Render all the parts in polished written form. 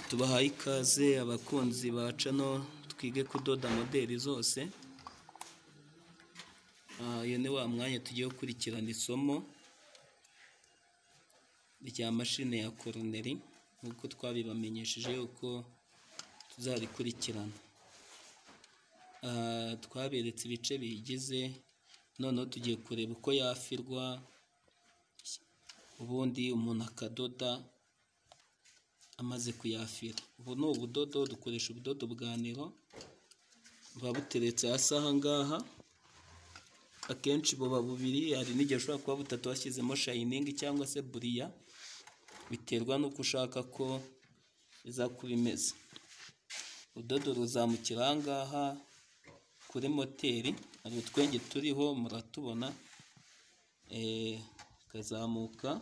Tubahaye ikaze abakunzi ba channel twige kudoda modeli zose. Iyo ni wa mwanya tugiye gukurikirana isomo rya mashine ya koroneri nk'uko twabibamenyesheje uko tuzarikurikirana. Twaberetse ibice biyigize, noneho tugiye kureba uko yafirwa, ubundi umuntu akadoda amaze kuyafira. Ubu ni ubudodo, dukoresha ubudodo bwa nero, buba buteretse hasi aha ngaha, akenshi buba bubiri, hari n'igihe ushobora kuba butatu washyizemo shayiningi cyangwa se buriya, biterwa n'uko ushaka ko iza kuba imeze. Urudodo ruzamukira aha ngaha kuri moteri, hari utwenge turiho muratubona, kazamuka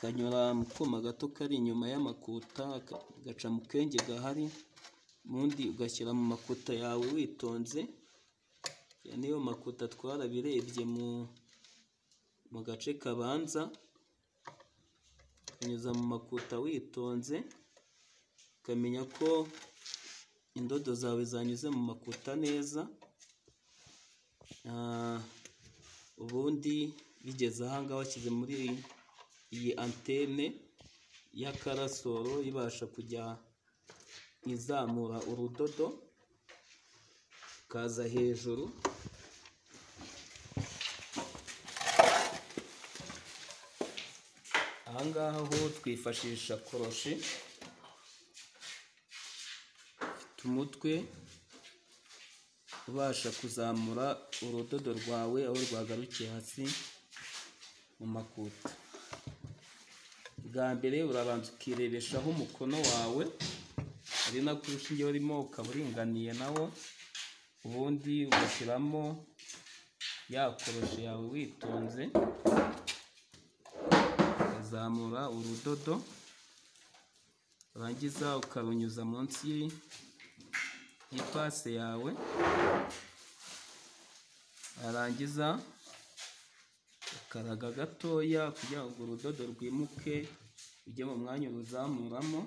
kanyura mu kuma gato kari inyuma y'amakuta, gaca mu kenge gahari, ubundi ugashyira mu makuta yawe witonze. Niyo makuta twarabirebye mu gace kabanza, ukanyuza mu makuta witonze, ukamenya ko indodo zawe zanyuze mu makuta neza. Ubundi bigeze aha ngaha washyize muri iyi antene y'akarasoro ibasha kujya izamura urudodo kaza hejuru. Aha ngaha ho twifashisha koroshi ifite umutwe ubasha kuzamura urudodo rwawe aho rwagarukiye hasi mu makuta. Bwa mbere urabanza ukirebeshaho umukono wawe, ari nako urushinge urimo ukaba uringaniye nawo, ubundi ugashyiramo ya koroshi yawe witonze, ukazamura urudodo, urangiza ukarunyuza munsi y'ipase yawe, warangiza ukaraga gatoya kugira ngo urudodo rwimuke ujye mu mwanya uruzamuramo.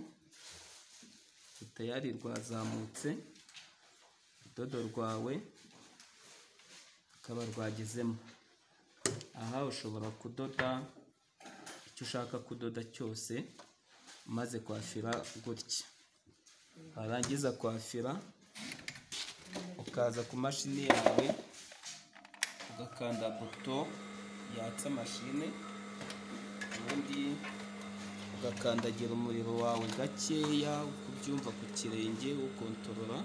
Tayari rwazamutse, urudodo rwawe rukaba rwagezemo. Aha ushobora kudoda icyo ushaka kudoda cyose umaze kwafira gutya. Warangiza kwafira ukaza ku mashini yawe ugakanda buto yatsa mashine, ubundi ugakandagira umuriro wawe gakeya uko ubyumva ku kirenge ukontorora,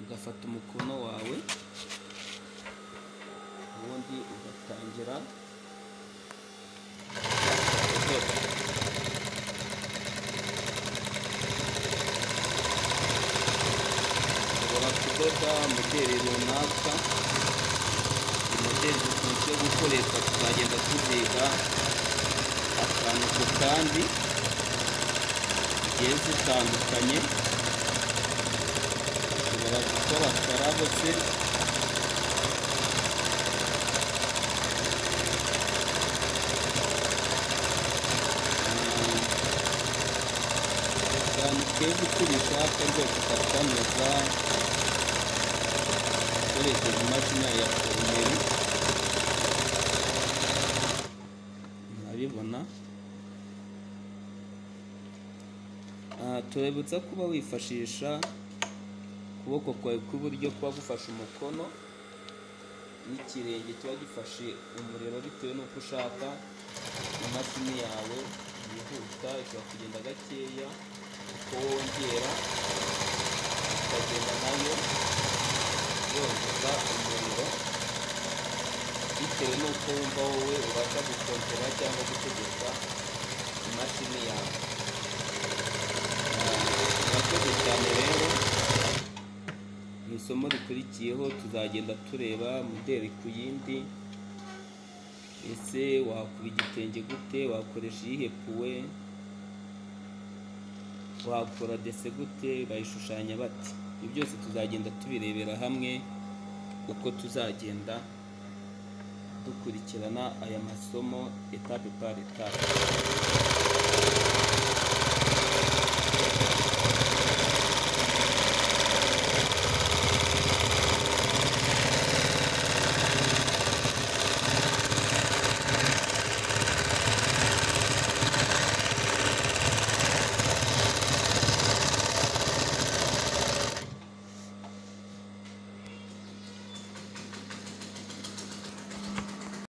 ugafata umukono wawe, ubundi ugatangira kudoda. Ushobora kudoda modeli runaka, modeli dukunze gukoresha tukagenda tuziga akantu ku kandi zigiye zitandukanye. Ushobora gukora akarabo se, akantu keza uko ubishaka rwose ukakanoza ukoresheje imashini ya koroneri. Murabibona. Turabutsa kuba wifashisha ukuboko kwawe kw'iburyo kuba gufashe umukono, n'ikirenge kiba gifashe umuriro bitewe n'uko ushaka imashini yawe yihuta. Ishobora kugenda gakeya, uko wongera ukagenda nayo yongeza umuriro bitewe n'uko wumva wowe ubasha gukontorora cyangwa gutegeka imashini yawe. Murakoze cyane rero, mu isomo rikurikiyeho tuzagenda tureba modeli ku yindi. Ese wakuba igitenge gute, wakoresha iyihe puwe, wakora dese gute, bayishushanya bati. Ibyo byose tuzagenda tubirebera hamwe uko tuzagenda dukurikirana aya masomo etape par etape.